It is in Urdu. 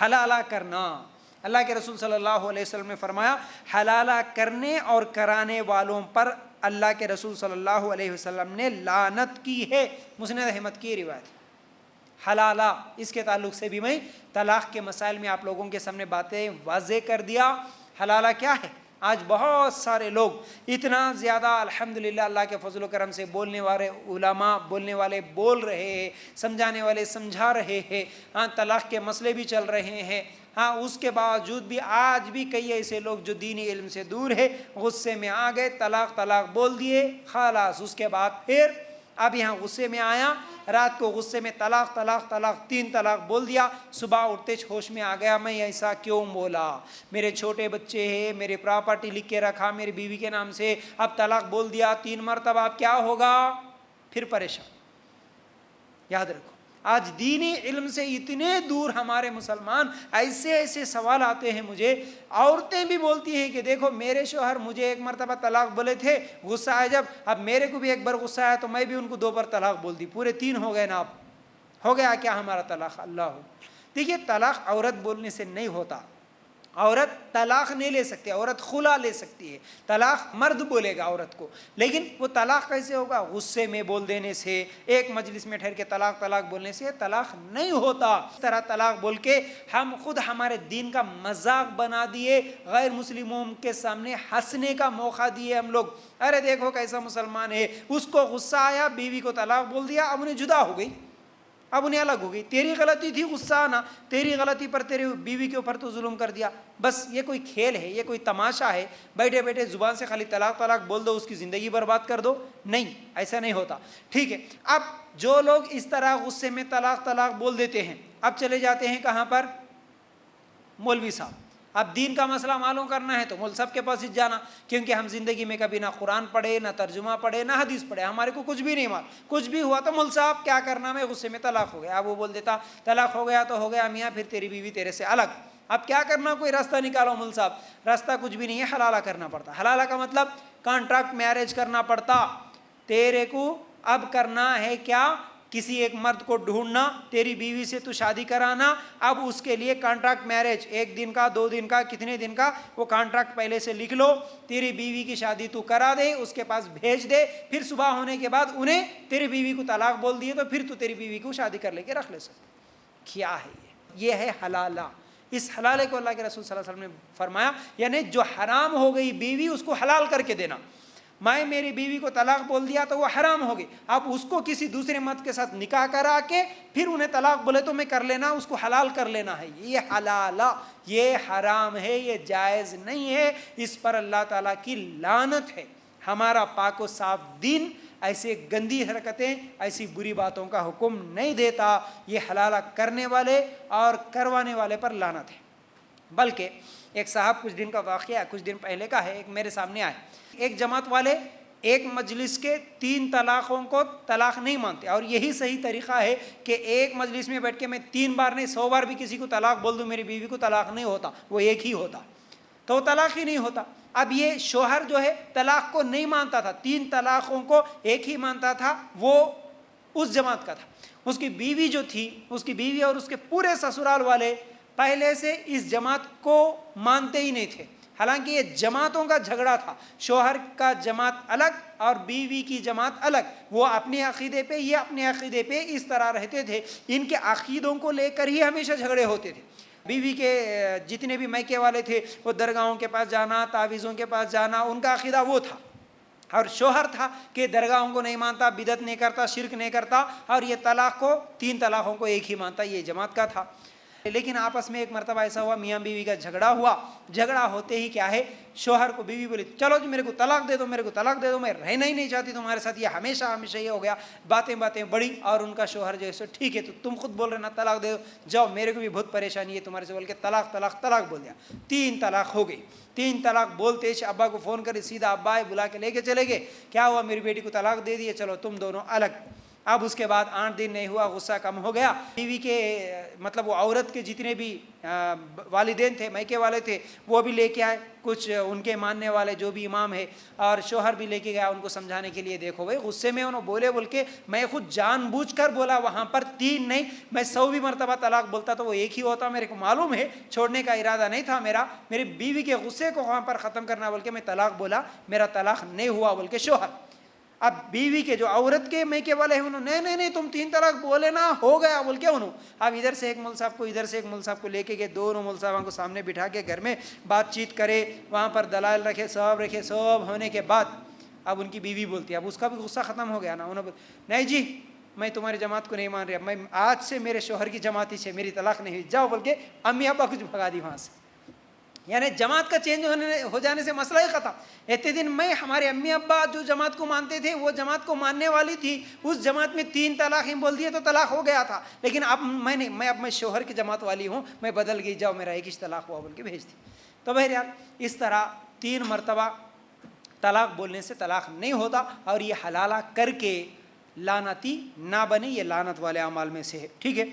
حلالہ کرنا۔ اللہ کے رسول صلی اللہ علیہ وسلم نے فرمایا حلالہ کرنے اور کرانے والوں پر اللہ کے رسول صلی اللہ علیہ وسلم نے لعنت کی ہے۔ مسند احمد کی روایت۔ حلالہ اس کے تعلق سے بھی میں طلاق کے مسائل میں آپ لوگوں کے سامنے باتیں واضح کر دیا۔ حلالہ کیا ہے؟ آج بہت سارے لوگ اتنا زیادہ الحمدللہ اللہ کے فضل و کرم سے بولنے والے علماء بولنے والے بول رہے ہیں، سمجھانے والے سمجھا رہے ہیں، ہاں طلاق کے مسئلے بھی چل رہے ہیں، ہاں اس کے باوجود بھی آج بھی کئی ایسے لوگ جو دینی علم سے دور ہے غصے میں آ گئے، طلاق طلاق بول دیے، خلاص اس کے بعد پھر اب یہاں غصے میں آیا، رات کو غصے میں طلاق طلاق طلاق 3 طلاق بول دیا، صبح اٹھتے ہوش میں آ گیا میں ایسا کیوں بولا، میرے چھوٹے بچے ہیں، میرے پراپرٹی لکھ کے رکھا میری بیوی کے نام سے، اب طلاق بول دیا 3 مرتبہ، اب کیا ہوگا؟ پھر پریشان۔ یاد رکھو آج دینی علم سے اتنے دور ہمارے مسلمان، ایسے ایسے سوال آتے ہیں مجھے، عورتیں بھی بولتی ہیں کہ دیکھو میرے شوہر مجھے 1 مرتبہ طلاق بولے تھے، غصہ آیا جب، اب میرے کو بھی 1 بار غصہ آیا تو میں بھی ان کو 2 بار طلاق بول دی، پورے 3 ہو گئے نا، اب ہو گیا کیا ہمارا طلاق؟ اللہ ہو۔ دیکھیے طلاق عورت بولنے سے نہیں ہوتا، عورت طلاق نہیں لے سکتی، عورت خلا لے سکتی ہے، طلاق مرد بولے گا عورت کو، لیکن وہ طلاق کیسے ہوگا؟ غصے میں بول دینے سے، ایک مجلس میں ٹھہر کے طلاق طلاق بولنے سے طلاق نہیں ہوتا۔ اس طرح طلاق بول کے ہم خود ہمارے دین کا مذاق بنا دیے، غیر مسلموں کے سامنے ہنسنے کا موقع دیے ہم لوگ، ارے دیکھو کیسا مسلمان ہے، اس کو غصہ آیا بیوی کو طلاق بول دیا، اب انہیں جدا ہو گئی، اب انہیں الگ ہو گئی، تیری غلطی تھی غصہ آنا، تیری غلطی پر تیری بیوی کے اوپر تو ظلم کر دیا، بس یہ کوئی کھیل ہے، یہ کوئی تماشا ہے، بیٹھے بیٹھے زبان سے خالی طلاق طلاق بول دو، اس کی زندگی برباد کر دو؟ نہیں، ایسا نہیں ہوتا۔ ٹھیک ہے، اب جو لوگ اس طرح غصے میں طلاق طلاق بول دیتے ہیں، اب چلے جاتے ہیں کہاں پر؟ مولوی صاحب۔ اب دین کا مسئلہ معلوم کرنا ہے تو مول صاحب کے پاس ہی جانا، کیونکہ ہم زندگی میں کبھی نہ قرآن پڑھے، نہ ترجمہ پڑھے، نہ حدیث پڑھے، ہمارے کو کچھ بھی نہیں معلوم، کچھ بھی ہوا تو مول صاحب کیا کرنا، میں غصے میں طلاق ہو گیا، اب وہ بول دیتا طلاق ہو گیا تو ہو گیا میاں، پھر تیری بیوی تیرے سے الگ، اب کیا کرنا، کوئی راستہ نکالو مول صاحب۔ راستہ کچھ بھی نہیں ہے، حلالہ کرنا پڑتا۔ حلالہ کا مطلب کانٹریکٹ میرج کرنا پڑتا، تیرے کو اب کرنا ہے کیا؟ کسی ایک مرد کو ڈھونڈنا، تیری بیوی سے تو شادی کرانا، اب اس کے لیے کانٹریکٹ میرج، 1 دن کا 2 دن کا کتنے دن کا وہ کانٹریکٹ پہلے سے لکھ لو، تیری بیوی کی شادی تو کرا دے، اس کے پاس بھیج دے، پھر صبح ہونے کے بعد انہیں تیری بیوی کو طلاق بول دیے تو پھر تو تیری بیوی کو شادی کر لے کے رکھ لے سکتے۔ کیا ہے یہ ہے حلالہ۔ اس حلالے کو اللہ کے رسول صلی اللہ علیہ وسلم نے فرمایا، یعنی جو حرام ہو گئی بیوی اس کو حلال کر کے دینا۔ میں میری بیوی کو طلاق بول دیا تو وہ حرام ہو گئی، اب اس کو کسی دوسرے مرد کے ساتھ نکاح کرا کے پھر انہیں طلاق بولے تو میں کر لینا، اس کو حلال کر لینا ہے، یہ حلالہ، یہ حرام ہے، یہ جائز نہیں ہے، اس پر اللہ تعالیٰ کی لعنت ہے۔ ہمارا پاک و صاف دین ایسے گندی حرکتیں، ایسی بری باتوں کا حکم نہیں دیتا، یہ حلالہ کرنے والے اور کروانے والے پر لعنت ہے۔ بلکہ ایک صاحب کچھ دن کا واقعہ، کچھ دن پہلے کا ہے، ایک میرے سامنے آئے، ایک جماعت والے ایک مجلس کے 3 طلاقوں کو طلاق نہیں مانتے، اور یہی صحیح طریقہ ہے کہ ایک مجلس میں بیٹھ کے میں 3 بار نہیں 100 بار بھی کسی کو طلاق بول دوں میری بیوی کو طلاق نہیں ہوتا، وہ ایک ہی ہوتا، تو طلاق ہی نہیں ہوتا۔ اب یہ شوہر جو ہے طلاق کو نہیں مانتا تھا، 3 طلاقوں کو ایک ہی مانتا تھا، وہ اس جماعت کا تھا، اس کی بیوی جو تھی، اس کی بیوی اور اس کے پورے سسرال والے پہلے سے اس جماعت کو مانتے ہی نہیں تھے، حالانکہ یہ جماعتوں کا جھگڑا تھا، شوہر کا جماعت الگ اور بیوی کی جماعت الگ، وہ اپنے عقیدے پہ یہ اپنے عقیدے پہ اس طرح رہتے تھے، ان کے عقیدوں کو لے کر ہی ہمیشہ جھگڑے ہوتے تھے۔ بیوی کے جتنے بھی میکے والے تھے وہ درگاہوں کے پاس جانا، تعویذوں کے پاس جانا، ان کا عقیدہ وہ تھا، اور شوہر تھا کہ درگاہوں کو نہیں مانتا، بدعت نہیں کرتا، شرک نہیں کرتا، اور یہ طلاق کو 3 طلاقوں کو ایک ہی مانتا، یہ جماعت کا تھا۔ لیکن آپس میں ایک مرتبہ ایسا ہوا، میاں بیوی کا جھگڑا ہوا، جھگڑا ہوتے ہی کیا ہے، شوہر کو بیوی بولی چلو جی میرے کو طلاق دے دو، میرے کو طلاق دے دو، میں رہنا ہی نہیں چاہتی تمہارے ساتھ، یہ ہمیشہ ہمیشہ یہ ہو گیا، باتیں بڑی، اور ان کا شوہر جو ہے ٹھیک ہے تو تم خود بول رہے نا طلاق دے دو، جاؤ میرے کو بھی بہت پریشانی ہے تمہارے سے، بول کے طلاق طلاق طلاق بول دیا، 3 طلاق ہو گئی۔ 3 طلاق بولتے ابا کو فون کر سیدھا ابا بلا کے لے کے چلے گئے، کیا ہوا، میری بیٹی کو طلاق دے دیے، چلو تم دونوں الگ۔ اب اس کے بعد 8 دن نہیں ہوا، غصہ کم ہو گیا، بیوی کے مطلب وہ عورت کے جتنے بھی والدین تھے، میکے والے تھے، وہ بھی لے کے آئے، کچھ ان کے ماننے والے جو بھی امام ہے، اور شوہر بھی لے کے گیا ان کو سمجھانے کے لیے، دیکھو بھائی غصے میں انہوں بولے بول کے، میں خود جان بوجھ کر بولا وہاں پر 3 نہیں، میں 100 بھی مرتبہ طلاق بولتا تو وہ ایک ہی ہوتا، میرے کو معلوم ہے چھوڑنے کا ارادہ نہیں تھا میرا، میری بیوی کے غصے کو وہاں پر ختم کرنا بول کے میں طلاق بولا، میرا طلاق نہیں ہوا بول کے شوہر. اب بیوی کے جو عورت کے میکے والے ہیں انہوں نے نہیں تم 3 طلاق بولے نا، ہو گیا بول کے انہوں. اب ادھر سے ایک مول صاحب کو، ادھر سے ایک مول صاحب کو لے کے گئے، دونوں مول صاحبوں کو سامنے بٹھا کے گھر میں بات چیت کرے، وہاں پر دلائل رکھے، سب ہونے کے بعد اب ان کی بیوی بولتی ہے، اب اس کا بھی غصہ ختم ہو گیا نا، انہوں نے نہیں جی میں تمہاری جماعت کو نہیں مان رہا، میں آج سے میرے شوہر کی جماعت ہی سے میری طلاق نہیں ہوئی، جاؤ بول کے امی ابا کچھ بھگا دی وہاں سے. یعنی جماعت کا چینج ہو جانے سے مسئلہ ہی ختم. اتنے دن میں ہمارے امی ابا جو جماعت کو مانتے تھے وہ جماعت کو ماننے والی تھی، اس جماعت میں 3 طلاق ہی بول دیے تو طلاق ہو گیا تھا، لیکن اب میں شوہر کی جماعت والی ہوں، میں بدل گئی، جاؤ میرا ایک ہی طلاق ہوا بول کے بھیج دی. تو بہرحال اس طرح 3 مرتبہ طلاق بولنے سے طلاق نہیں ہوتا، اور یہ حلالہ کر کے لعنتی نہ بنے، یہ لعنت والے اعمال میں سے ہے. ٹھیک ہے.